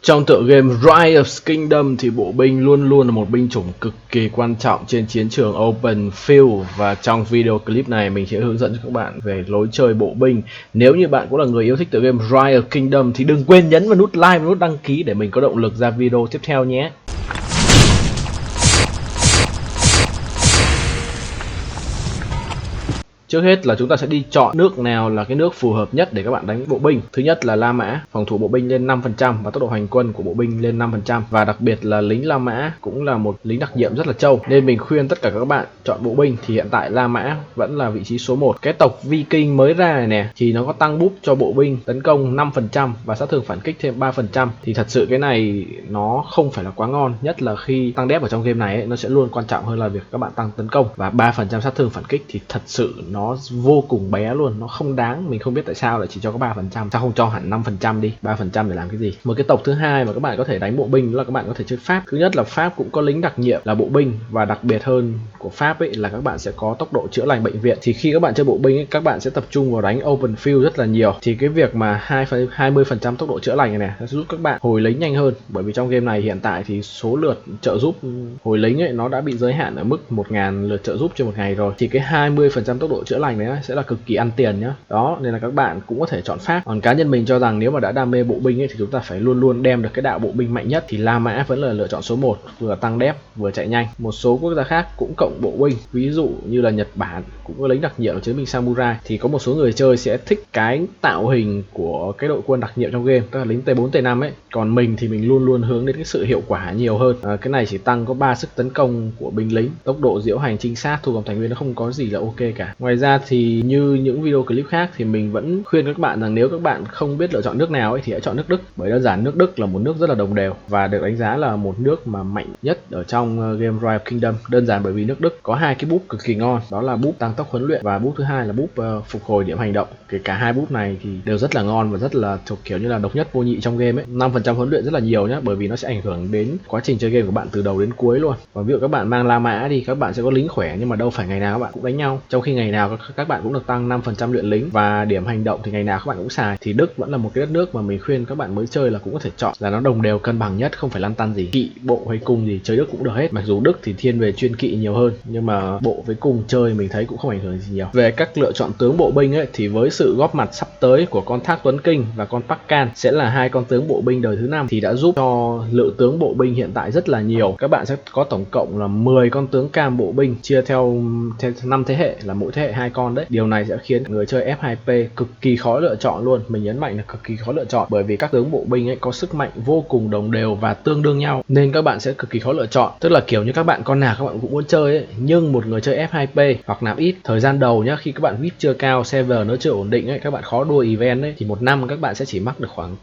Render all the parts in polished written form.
Trong tựa game Rise of Kingdom thì bộ binh luôn luôn là một binh chủng cực kỳ quan trọng trên chiến trường Open Field. Và trong video clip này mình sẽ hướng dẫn cho các bạn về lối chơi bộ binh. Nếu như bạn cũng là người yêu thích tựa game Rise of Kingdom thì đừng quên nhấn vào nút like và nút đăng ký để mình có động lực ra video tiếp theo nhé. Trước hết là chúng ta sẽ đi chọn nước nào là cái nước phù hợp nhất để các bạn đánh bộ binh. Thứ nhất là La Mã, phòng thủ bộ binh lên 5% và tốc độ hành quân của bộ binh lên 5%. Và đặc biệt là lính La Mã cũng là một lính đặc nhiệm rất là trâu. Nên mình khuyên tất cả các bạn chọn bộ binh thì hiện tại La Mã vẫn là vị trí số 1. Cái tộc Viking mới ra này nè thì nó có tăng búp cho bộ binh tấn công 5% và sát thương phản kích thêm 3%. Thì thật sự cái này nó không phải là quá ngon, nhất là khi tăng đép ở trong game này ấy, nó sẽ luôn quan trọng hơn là việc các bạn tăng tấn công. Và 3% sát thương phản kích thì thật sự nó vô cùng bé luôn, nó không đáng. Mình không biết tại sao lại chỉ cho có 3%, sao không cho hẳn 5% đi, 3% để làm cái gì. Một cái tộc thứ hai mà các bạn có thể đánh bộ binh đó là các bạn có thể chơi Pháp. Thứ nhất là Pháp cũng có lính đặc nhiệm là bộ binh, và đặc biệt hơn của Pháp ấy là các bạn sẽ có tốc độ chữa lành bệnh viện. Thì khi các bạn chơi bộ binh ấy, các bạn sẽ tập trung vào đánh open field rất là nhiều. Thì cái việc mà 20% tốc độ chữa lành này sẽ giúp các bạn hồi lính nhanh hơn, bởi vì trong game này hiện tại thì số lượt trợ giúp hồi lính ấy nó đã bị giới hạn ở mức 1000 lượt trợ giúp trên một ngày rồi. Thì cái 20% tốc độ chữa lành đấy sẽ là cực kỳ ăn tiền nhá. Đó, nên là các bạn cũng có thể chọn Pháp. Còn cá nhân mình cho rằng nếu mà đã đam mê bộ binh ấy thì chúng ta phải luôn luôn đem được cái đạo bộ binh mạnh nhất, thì La Mã vẫn là lựa chọn số 1, vừa tăng đép vừa chạy nhanh. Một số quốc gia khác cũng cộng bộ binh, ví dụ như là Nhật Bản cũng có lính đặc nhiệm ở chiến binh samurai. Thì có một số người chơi sẽ thích cái tạo hình của cái đội quân đặc nhiệm trong game, tức là lính T4 T5 ấy. Còn mình thì mình luôn luôn hướng đến cái sự hiệu quả nhiều hơn. Cái này chỉ tăng có 3 sức tấn công của binh lính, tốc độ diễu hành, trinh sát, thu gom thành viên, nó không có gì là ok cả. Ngoài ra thì như những video clip khác thì mình vẫn khuyên các bạn rằng nếu các bạn không biết lựa chọn nước nào ấy thì hãy chọn nước Đức, bởi đơn giản nước Đức là một nước rất là đồng đều và được đánh giá là một nước mà mạnh nhất ở trong game Rise of Kingdom. Đơn giản bởi vì nước Đức có hai cái búp cực kỳ ngon, đó là búp tăng tốc huấn luyện và búp thứ hai là búp phục hồi điểm hành động. Cả hai búp này thì đều rất là ngon và rất là kiểu như là độc nhất vô nhị trong game ấy. 5% huấn luyện rất là nhiều nhá, bởi vì nó sẽ ảnh hưởng đến quá trình chơi game của bạn từ đầu đến cuối luôn. Và ví dụ các bạn mang La Mã đi, các bạn sẽ có lính khỏe nhưng mà đâu phải ngày nào các bạn cũng đánh nhau, trong khi ngày nào các bạn cũng được tăng 5% luyện lính và điểm hành động thì ngày nào các bạn cũng xài. Thì Đức vẫn là một cái đất nước mà mình khuyên các bạn mới chơi là cũng có thể chọn, là nó đồng đều cân bằng nhất, không phải lăn tăn gì, kỵ bộ hay cung gì chơi Đức cũng được hết. Mặc dù Đức thì thiên về chuyên kỵ nhiều hơn, nhưng mà bộ với cung chơi mình thấy cũng không ảnh hưởng gì nhiều. Về các lựa chọn tướng bộ binh ấy thì với sự góp mặt sắp tới của con Thác Tuấn Kinh và con Bắc Can sẽ là hai con tướng bộ binh đời thứ 5 thì đã giúp cho lựa tướng bộ binh hiện tại rất là nhiều. Các bạn sẽ có tổng cộng là 10 con tướng cam bộ binh chia theo 5 thế hệ, là mỗi thế hệ 2 con đấy. Điều này sẽ khiến người chơi F2P cực kỳ khó lựa chọn luôn. Mình nhấn mạnh là cực kỳ khó lựa chọn, bởi vì các tướng bộ binh ấy có sức mạnh vô cùng đồng đều và tương đương nhau, nên các bạn sẽ cực kỳ khó lựa chọn. Tức là kiểu như các bạn con nào các bạn cũng muốn chơi ấy, nhưng một người chơi F2P hoặc nạp ít thời gian đầu nhá, khi các bạn VIP chưa cao, server nó chưa ổn định ấy, các bạn khó đua event ấy, thì một năm các bạn sẽ chỉ mắc được khoảng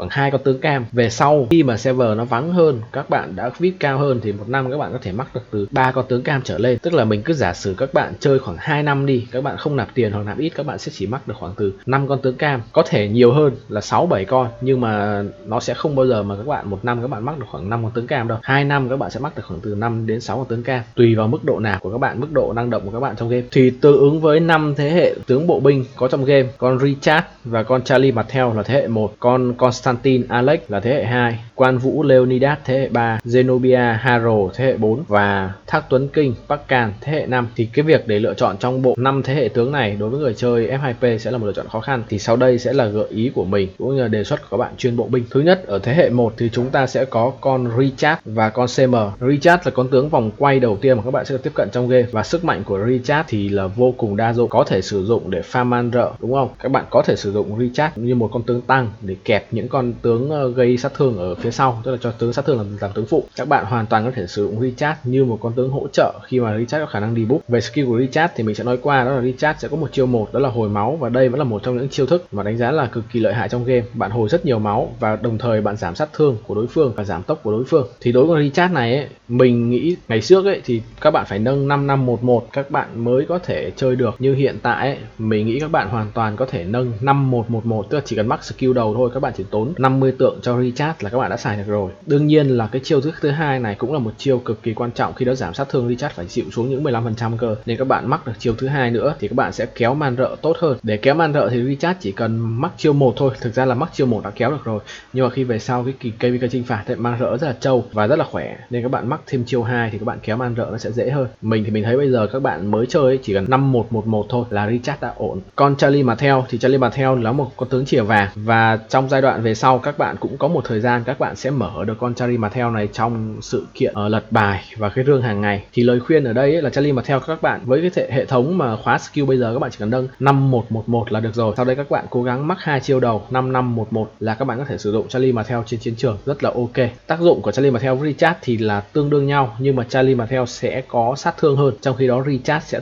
2 con tướng cam. Về sau khi mà server nó vắng hơn, các bạn đã VIP cao hơn thì một năm các bạn có thể mắc được từ 3 con tướng cam trở lên. Tức là mình cứ giả sử các bạn chơi khoảng 2 năm đi, các bạn không nạp tiền hoặc nạp ít, các bạn sẽ chỉ mắc được khoảng từ 5 con tướng cam, có thể nhiều hơn là 6-7 con, nhưng mà nó sẽ không bao giờ mà các bạn một năm các bạn mắc được khoảng 5 con tướng cam đâu. 2 năm các bạn sẽ mắc được khoảng từ 5 đến 6 con tướng cam, tùy vào mức độ nạp của các bạn, mức độ năng động của các bạn trong game. Thì tương ứng với 5 thế hệ tướng bộ binh có trong game, con Richard và con Charlie Martel là thế hệ 1, con Constantine Alex là thế hệ 2, Quan Vũ Leonidas thế hệ 3, Zenobia Haro thế hệ 4 và Thác Tuấn Kinh Bắc Can thế hệ 5. Thì cái việc để lựa chọn trong bộ 5 thế hệ tướng này đối với người chơi F2P sẽ là một lựa chọn khó khăn. Thì sau đây sẽ là gợi ý của mình cũng như là đề xuất của các bạn chuyên bộ binh. Thứ nhất, ở thế hệ 1 thì chúng ta sẽ có con Richard và con CM. Richard là con tướng vòng quay đầu tiên mà các bạn sẽ được tiếp cận trong game, và sức mạnh của Richard thì là vô cùng đa dụng, có thể sử dụng để farm man rợ, đúng không? Các bạn có thể sử dụng Richard như một con tướng tăng để kẹp những con tướng gây sát thương ở phía sau, tức là cho tướng sát thương làm tướng phụ. Các bạn hoàn toàn có thể sử dụng Richard như một con tướng hỗ trợ khi mà Richard có khả năng debuff. Về skill của Richard thì mình sẽ nói qua, đó là Richard sẽ có một chiêu 1 đó là hồi máu, và đây vẫn là một trong những chiêu thức mà đánh giá là cực kỳ lợi hại trong game. Bạn hồi rất nhiều máu và đồng thời bạn giảm sát thương của đối phương và giảm tốc của đối phương. Thì đối với Richard này ấy, mình nghĩ ngày trước ấy thì các bạn phải nâng 5511 các bạn mới có thể chơi được, như hiện tại ấy, mình nghĩ các bạn hoàn toàn có thể nâng 5111, tức là chỉ cần mắc skill đầu thôi, các bạn chỉ tốn 50 tượng cho Richard là các bạn đã xài được rồi. Đương nhiên là cái chiêu thức thứ hai này cũng là một chiêu cực kỳ quan trọng, khi đó giảm sát thương Richard phải chịu xuống những 15% cơ, nên các bạn mắc được chiêu thứ hai 2 nữa thì các bạn sẽ kéo man rợ tốt hơn. Để kéo man rợ thì Richard chỉ cần mắc chiêu 1 thôi, thực ra là mắc chiêu 1 đã kéo được rồi, nhưng mà khi về sau cái kỳ KVK chinh phạt thì man rợ rất là trâu và rất là khỏe, nên các bạn mắc thêm chiêu 2 thì các bạn kéo man rợ nó sẽ dễ hơn. Mình thì mình thấy bây giờ các bạn mới chơi ấy, chỉ cần 5-1-1-1 thôi là Richard đã ổn. Con Charlie Martel thì Charlie Martel là một con tướng chìa vàng, và trong giai đoạn về sau các bạn cũng có một thời gian các bạn sẽ mở được con Charlie Martel này trong sự kiện lật bài và cái rương hàng ngày. Thì lời khuyên ở đây ấy là Charlie Martel các bạn với cái hệ thống mà khóa skill bây giờ các bạn chỉ cần nâng 5-1-1-1 là được rồi. Sau đây các bạn cố gắng mắc 2 chiêu đầu 5-5-1-1 là các bạn có thể sử dụng Charlie Martel trên chiến trường rất là ok. Tác dụng của Charlie Martel với Richard thì là tương đương nhau, nhưng mà Charlie Martel sẽ có sát thương hơn, trong khi đó Richard sẽ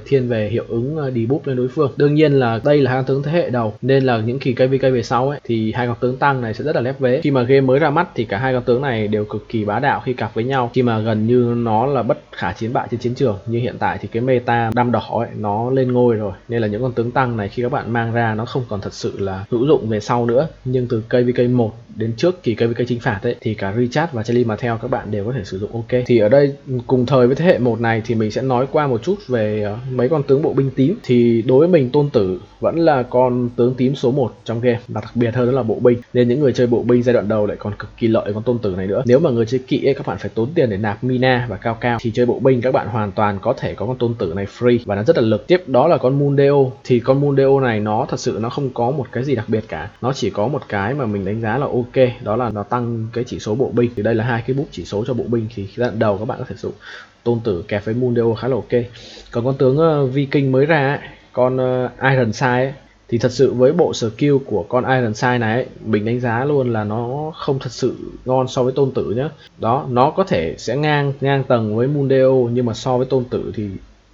thiên về hiệu ứng debuff lên đối phương. Đương nhiên là đây là hai con tướng thế hệ đầu, nên là những kỳ KVK về sau ấy thì hai con tướng tăng này sẽ rất là lép vế. Khi mà game mới ra mắt thì cả hai con tướng này đều cực kỳ bá đạo khi cặp với nhau, khi mà gần như nó là bất khả chiến bại trên chiến trường. Nhưng hiện tại thì cái meta đam đỏ ấy nó lên ngôi rồi, nên là những con tướng tăng này khi các bạn mang ra nó không còn thật sự là hữu dụng về sau nữa. Nhưng từ KVK 1 đến trước kỳ KVK chinh phạt ấy thì cả Richard và Charlie Martel các bạn đều có thể sử dụng ok. Thì ở đây cùng thời với thế hệ 1 này thì mình sẽ nói qua một chút về mấy con tướng bộ binh tím. Thì đối với mình Tôn Tử vẫn là con tướng tím số 1 trong game, và đặc biệt hơn đó là bộ binh, nên những người chơi bộ binh giai đoạn đầu lại còn cực kỳ lợi con Tôn Tử này nữa. Nếu mà người chơi kỵ ấy, các bạn phải tốn tiền để nạp mina và cao thì chơi bộ binh các bạn hoàn toàn có thể có con Tôn Tử này free và nó rất là lực. Tiếp đó là con Mundeo, thì con Mundeo này nó thật sự nó không có một cái gì đặc biệt cả, nó chỉ có một cái mà mình đánh giá là ok, đó là nó tăng cái chỉ số bộ binh. Thì đây là hai cái búp chỉ số cho bộ binh, thì giai đoạn đầu các bạn có thể sử dụng Tôn Tử kẹp với Mundeo khá là ok. Còn con tướng Viking mới ra ấy, con Ironside ấy, thì thật sự với bộ skill của con Ironside này ấy, mình đánh giá luôn là nó không thật sự ngon so với Tôn Tử nhá. Đó, nó có thể sẽ ngang tầng với Mundeo, nhưng mà so với Tôn Tử thì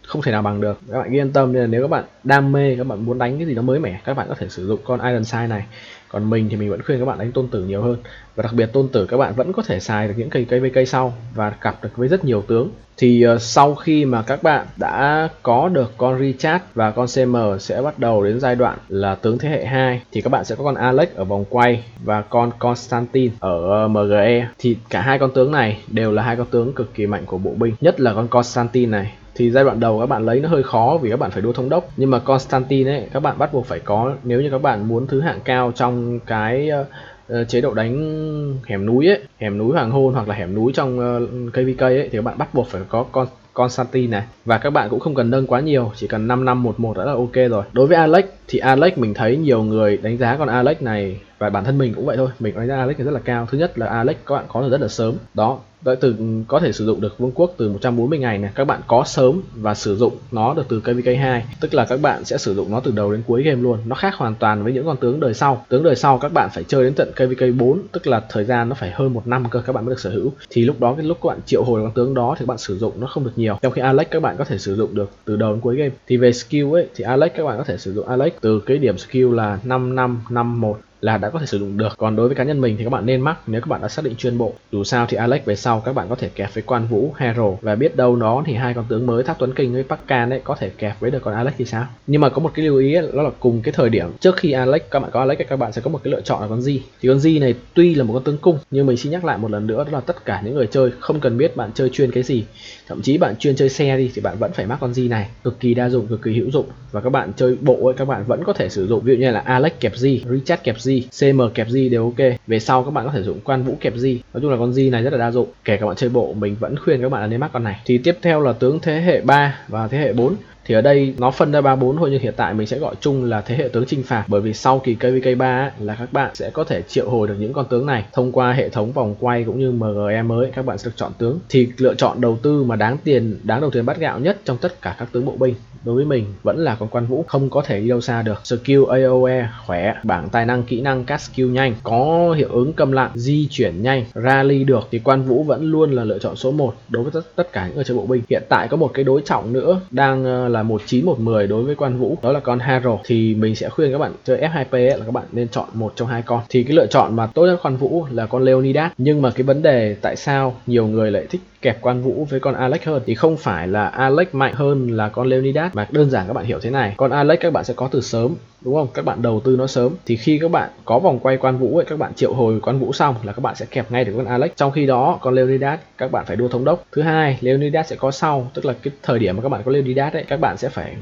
không thể nào bằng được. Các bạn yên tâm, nên là nếu các bạn đam mê, các bạn muốn đánh cái gì nó mới mẻ, các bạn có thể sử dụng con Ironside này. Còn mình thì mình vẫn khuyên các bạn đánh Tôn Tử nhiều hơn, và đặc biệt Tôn Tử các bạn vẫn có thể xài được những cây KVK sau và cặp được với rất nhiều tướng. Thì sau khi mà các bạn đã có được con Richard và con CM sẽ bắt đầu đến giai đoạn là tướng thế hệ 2, thì các bạn sẽ có con Alex ở vòng quay và con Constantine ở MGE. Thì cả hai con tướng này đều là hai con tướng cực kỳ mạnh của bộ binh, nhất là con Constantine này. Thì giai đoạn đầu các bạn lấy nó hơi khó vì các bạn phải đua thống đốc, nhưng mà Constantine ấy các bạn bắt buộc phải có nếu như các bạn muốn thứ hạng cao trong cái chế độ đánh hẻm núi ấy, hẻm núi hoàng hôn hoặc là hẻm núi trong KVK ấy, thì các bạn bắt buộc phải có con Constantine này. Và các bạn cũng không cần nâng quá nhiều, chỉ cần 5-5-1-1 đã là ok rồi. Đối với Alex thì Alex mình thấy nhiều người đánh giá con Alex này, và bản thân mình cũng vậy thôi, mình đánh giá Alex này rất là cao. Thứ nhất là Alex các bạn có được rất là sớm đó, có thể sử dụng được vương quốc từ 140 ngày này, các bạn có sớm và sử dụng nó được từ KVK 2, tức là các bạn sẽ sử dụng nó từ đầu đến cuối game luôn. Nó khác hoàn toàn với những con tướng đời sau. Tướng đời sau các bạn phải chơi đến tận KVK 4, tức là thời gian nó phải hơn 1 năm cơ các bạn mới được sở hữu. Thì lúc đó cái lúc các bạn triệu hồi con tướng đó thì các bạn sử dụng nó không được nhiều. Trong khi Alex các bạn có thể sử dụng được từ đầu đến cuối game. Thì về skill ấy thì Alex các bạn có thể sử dụng Alex từ cái điểm skill là 5551 là đã có thể sử dụng được. Còn đối với cá nhân mình thì các bạn nên mắc nếu các bạn đã xác định chuyên bộ. Dù sao thì Alex về sau các bạn có thể kẹp với Quan Vũ, Hero, và biết đâu đó thì hai con tướng mới Tháp Tuấn Kinh với Pakkan ấy có thể kẹp với được con Alex thì sao. Nhưng mà có một cái lưu ý ấy, đó là cùng cái thời điểm trước khi Alex các bạn có Alex, các bạn sẽ có một cái lựa chọn là con Di. Thì con Di này tuy là một con tướng cung, nhưng mình xin nhắc lại một lần nữa, đó là tất cả những người chơi không cần biết bạn chơi chuyên cái gì, thậm chí bạn chuyên chơi xe đi thì bạn vẫn phải mắc con Di này, cực kỳ đa dụng, cực kỳ hữu dụng. Và các bạn chơi bộ ấy các bạn vẫn có thể sử dụng, ví dụ như là Alex kẹp Di, Richard kẹp Di, CM kẹp Di đều ok. Về sau các bạn có thể dùng Quan Vũ kẹp Di. Nói chung là con Di này rất là đa dụng, kể các bạn chơi bộ mình vẫn khuyên các bạn là nên mắc con này. Thì tiếp theo là tướng thế hệ 3 và thế hệ 4. Thì ở đây nó phân ra 3-4 thôi, nhưng hiện tại mình sẽ gọi chung là thế hệ tướng chinh phạt, bởi vì sau kỳ KVK 3 ấy, là các bạn sẽ có thể triệu hồi được những con tướng này thông qua hệ thống vòng quay cũng như MGE mới. Các bạn sẽ được chọn tướng. Thì lựa chọn đầu tư mà đáng đầu tiền bát gạo nhất trong tất cả các tướng bộ binh đối với mình vẫn là con Quan Vũ, không có thể đi đâu xa được. Skill AOE khỏe, bảng tài năng kỹ năng cast skill nhanh, có hiệu ứng câm lặng, di chuyển nhanh, rally được, thì Quan Vũ vẫn luôn là lựa chọn số 1 đối với tất cả những người chơi bộ binh. Hiện tại có một cái đối trọng nữa đang là 19-1-10 đối với Quan Vũ, đó là con Hero. Thì mình sẽ khuyên các bạn chơi F2P ấy, là các bạn nên chọn một trong hai con. Thì cái lựa chọn mà tốt nhất Quan Vũ là con Leonidas, nhưng mà cái vấn đề tại sao nhiều người lại thích kẹp quan vũ với con Alex hơn. Thì không phải là Alex mạnh hơn là con Leonidas, mà đơn giản các bạn hiểu thế này, con Alex các bạn sẽ có từ sớm, đúng không? Các bạn đầu tư nó sớm, thì khi các bạn có vòng quay quan vũ ấy, các bạn triệu hồi quan vũ xong là các bạn sẽ kẹp ngay được con Alex. Trong khi đó con Leonidas các bạn phải đua thống đốc. Thứ hai, Leonidas sẽ có sau, tức là cái thời điểm mà các bạn có Leonidas ấy, các bạn sẽ phải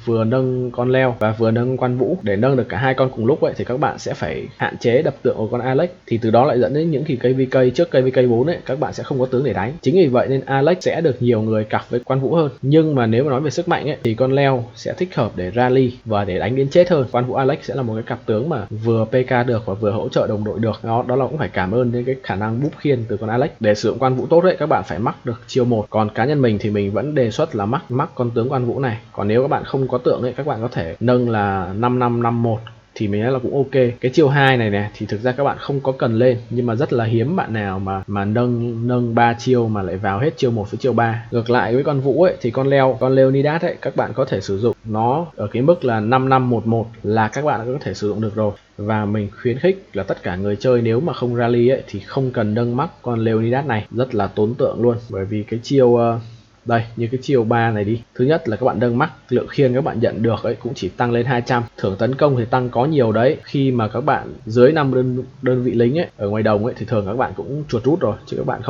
vừa nâng con Leo và vừa nâng quan vũ. Để nâng được cả hai con cùng lúc ấy thì các bạn sẽ phải hạn chế đập tượng của con Alex, thì từ đó lại dẫn đến những cây VK trước cây VK 4 ấy các bạn sẽ không có tướng để đánh. Chính vì vậy nên Alex sẽ được nhiều người cặp với quan vũ hơn. Nhưng mà nếu mà nói về sức mạnh ấy thì con Leo sẽ thích hợp để rally và để đánh đến chết hơn. Quan vũ Alex sẽ là một cái cặp tướng mà vừa PK được và vừa hỗ trợ đồng đội được. Đó là cũng phải cảm ơn đến cái khả năng búp khiên từ con Alex. Để sử dụng quan vũ tốt ấy, các bạn phải mắc được chiêu 1. Còn cá nhân mình thì mình vẫn đề xuất là mắc con tướng quan vũ này. Còn nếu các bạn không có tượng ấy, các bạn có thể nâng là 5551 thì mình nói là cũng ok. Cái chiêu 2 này nè thì thực ra các bạn không có cần lên, nhưng mà rất là hiếm bạn nào mà nâng 3 chiêu mà lại vào hết chiêu 1 với chiêu 3. Ngược lại với con vũ ấy thì con Leonidas ấy các bạn có thể sử dụng nó ở cái mức là 5511 là các bạn có thể sử dụng được rồi. Và mình khuyến khích là tất cả người chơi nếu mà không rally ấy thì không cần nâng mắc con Leonidas này, rất là tốn tượng luôn. Bởi vì cái chiêu đây, như cái chiều 3 này đi. Thứ nhất là các bạn nâng mắc, lượng khiên các bạn nhận được ấy cũng chỉ tăng lên 200. Thưởng tấn công thì tăng có nhiều đấy. Khi mà các bạn dưới 5 đơn vị lính ấy, ở ngoài đồng ấy thì thường các bạn cũng chuột rút rồi, chứ các bạn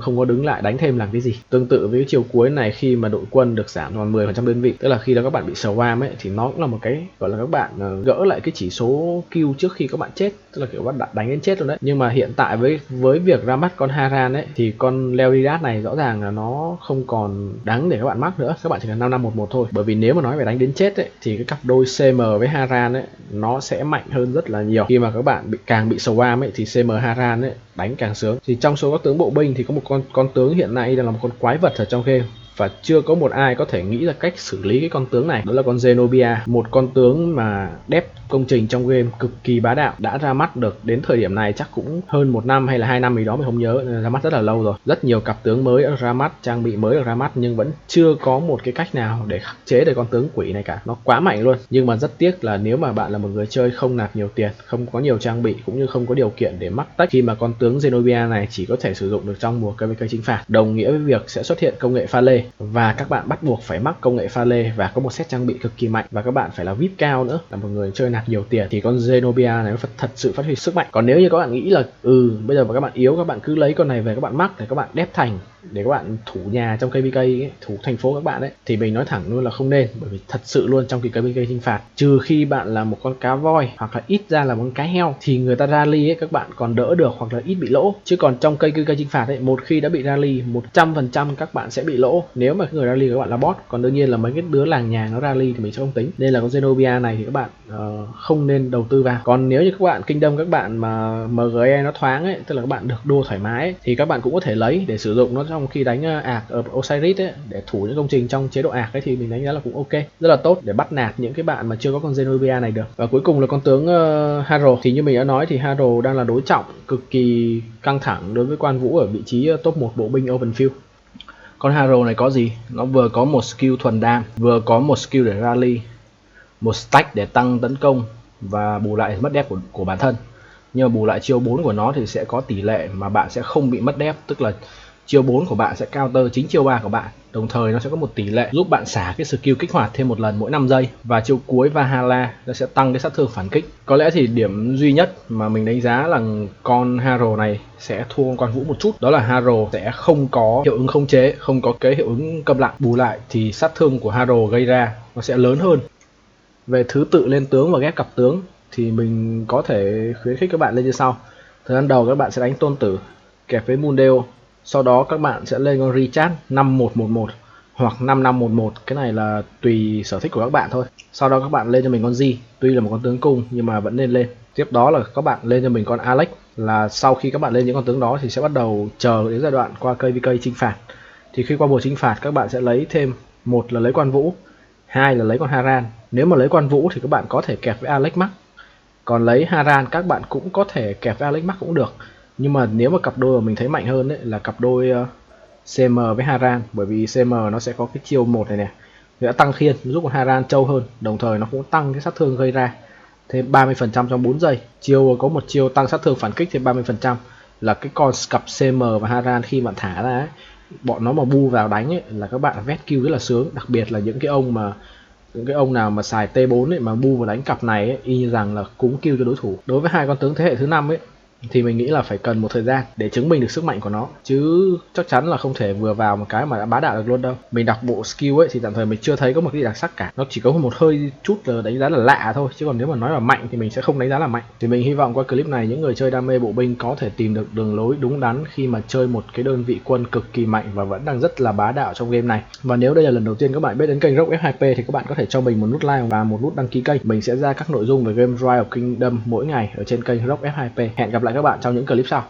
không có đứng lại đánh thêm làm cái gì. Tương tự với cái chiều cuối này, khi mà đội quân được giảm còn 10% đơn vị, tức là khi đó các bạn bị swarm ấy thì nó cũng là một cái gọi là các bạn gỡ lại cái chỉ số kill trước khi các bạn chết, tức là kiểu bạn đánh đến chết luôn đấy. Nhưng mà hiện tại với việc ra mắt con Haran ấy thì con Leonidas này rõ ràng là nó không còn đáng để các bạn mắc nữa, các bạn chỉ cần 5511 thôi. Bởi vì nếu mà nói về đánh đến chết ấy thì cái cặp đôi CM với Haran ấy nó sẽ mạnh hơn rất là nhiều. Khi mà các bạn càng bị swarm ấy thì CM Haran ấy đánh càng sướng. Thì trong số các tướng bộ binh thì có một con tướng hiện nay đang là một con quái vật ở trong game và chưa có một ai có thể nghĩ ra cách xử lý cái con tướng này, đó là con Zenobia, một con tướng mà đép công trình trong game cực kỳ bá đạo, đã ra mắt được đến thời điểm này chắc cũng hơn 1 năm hay là 2 năm gì đó mình không nhớ, ra mắt rất là lâu rồi. Rất nhiều cặp tướng mới đã ra mắt, trang bị mới được ra mắt, nhưng vẫn chưa có một cái cách nào để khắc chế được con tướng quỷ này cả. Nó quá mạnh luôn. Nhưng mà rất tiếc là nếu mà bạn là một người chơi không nạp nhiều tiền, không có nhiều trang bị cũng như không có điều kiện để mắc tech, khi mà con tướng Zenobia này chỉ có thể sử dụng được trong mùa KVK chính phạt, đồng nghĩa với việc sẽ xuất hiện công nghệ pha lê và các bạn bắt buộc phải mắc công nghệ pha lê và có một set trang bị cực kỳ mạnh, và các bạn phải là VIP cao nữa, là một người chơi nạp nhiều tiền thì con Zenobia này thật sự phát huy sức mạnh. Còn nếu như các bạn nghĩ là bây giờ mà các bạn yếu, các bạn cứ lấy con này về các bạn mắc để các bạn đép thành, để các bạn thủ nhà trong KVK ấy, thủ thành phố các bạn ấy, thì mình nói thẳng luôn là không nên. Bởi vì thật sự luôn, trong kỳ KVK chinh phạt, trừ khi bạn là một con cá voi hoặc là ít ra là một con cá heo thì người ta rally ấy các bạn còn đỡ được hoặc là ít bị lỗ, chứ còn trong KVK chinh phạt ấy, một khi đã bị rally 100% các bạn sẽ bị lỗ nếu mà người rally của các bạn là bot. Còn đương nhiên là mấy cái đứa làng nhà nó rally thì mình sẽ không tính, nên là con Zenobia này thì các bạn không nên đầu tư vào. Còn nếu như các bạn Kingdom, các bạn mà MGE nó thoáng ấy, tức là các bạn được đua thoải mái ấy, thì các bạn cũng có thể lấy để sử dụng nó trong khi đánh ạc ở Osiris ấy, để thủ những công trình trong chế độ ạc ấy, thì mình đánh giá là cũng ok, rất là tốt để bắt nạt những cái bạn mà chưa có con Zenobia này được. Và cuối cùng là con tướng Haro. Thì như mình đã nói thì Haro đang là đối trọng cực kỳ căng thẳng đối với quan vũ ở vị trí top 1 bộ binh open field. Con Haro này có gì? Nó vừa có một skill thuần đam, vừa có một skill để rally, một stack để tăng tấn công và bù lại mất dép của bản thân. Nhưng mà bù lại chiêu 4 của nó thì sẽ có tỷ lệ mà bạn sẽ không bị mất dép, tức là chiêu 4 của bạn sẽ counter chính chiêu 3 của bạn. Đồng thời nó sẽ có một tỷ lệ giúp bạn xả cái skill kích hoạt thêm một lần mỗi 5 giây. Và chiêu cuối Valhalla nó sẽ tăng cái sát thương phản kích. Có lẽ thì điểm duy nhất mà mình đánh giá là con Haro này sẽ thua con quan vũ một chút, đó là Haro sẽ không có hiệu ứng khống chế, không có cái hiệu ứng câm lặng. Bù lại thì sát thương của Haro gây ra nó sẽ lớn hơn. Về thứ tự lên tướng và ghép cặp tướng thì mình có thể khuyến khích các bạn lên như sau. Thời gian đầu các bạn sẽ đánh Tôn Tử kẹp với Mundeo, sau đó các bạn sẽ lên con Richard 5111 hoặc 5511, cái này là tùy sở thích của các bạn thôi. Sau đó các bạn lên cho mình con G, tuy là một con tướng cung nhưng mà vẫn nên lên. Tiếp đó là các bạn lên cho mình con Alex, là sau khi các bạn lên những con tướng đó thì sẽ bắt đầu chờ đến giai đoạn qua KVK chinh phạt. Thì khi qua mùa chinh phạt các bạn sẽ lấy thêm, một là lấy quan vũ, hai là lấy con Haran. Nếu mà lấy quan vũ thì các bạn có thể kẹp với Alex Max, còn lấy Haran các bạn cũng có thể kẹp với Alex Max cũng được. Nhưng mà nếu mà cặp đôi mà mình thấy mạnh hơn đấy là cặp đôi CM với Haran, bởi vì CM nó sẽ có cái chiêu 1 này nè, sẽ tăng khiên giúp con Haran trâu hơn, đồng thời nó cũng tăng cái sát thương gây ra thêm 30% trong 4 giây. Chiêu có một chiêu tăng sát thương phản kích thêm 30%, là cái con cặp CM và Haran khi bạn thả ra ấy, bọn nó mà bu vào đánh ấy, là các bạn vét kill rất là sướng, đặc biệt là những cái ông nào mà xài T4 ấy mà bu vào đánh cặp này ấy, y như rằng là cúng kill cho đối thủ. Đối với hai con tướng thế hệ thứ 5 ấy thì mình nghĩ là phải cần một thời gian để chứng minh được sức mạnh của nó, chứ chắc chắn là không thể vừa vào một cái mà đã bá đạo được luôn đâu. Mình đọc bộ skill ấy thì tạm thời mình chưa thấy có một cái gì đặc sắc cả, nó chỉ có một hơi chút là đánh giá là lạ thôi, chứ còn nếu mà nói là mạnh thì mình sẽ không đánh giá là mạnh. Thì mình hy vọng qua clip này những người chơi đam mê bộ binh có thể tìm được đường lối đúng đắn khi mà chơi một cái đơn vị quân cực kỳ mạnh và vẫn đang rất là bá đạo trong game này. Và nếu đây là lần đầu tiên các bạn biết đến kênh Rock F2P thì các bạn có thể cho mình một nút like và một nút đăng ký kênh. Mình sẽ ra các nội dung về game Rise of Kingdom mỗi ngày ở trên kênh Rock F2P. Hẹn gặp lại các bạn trong những clip sau.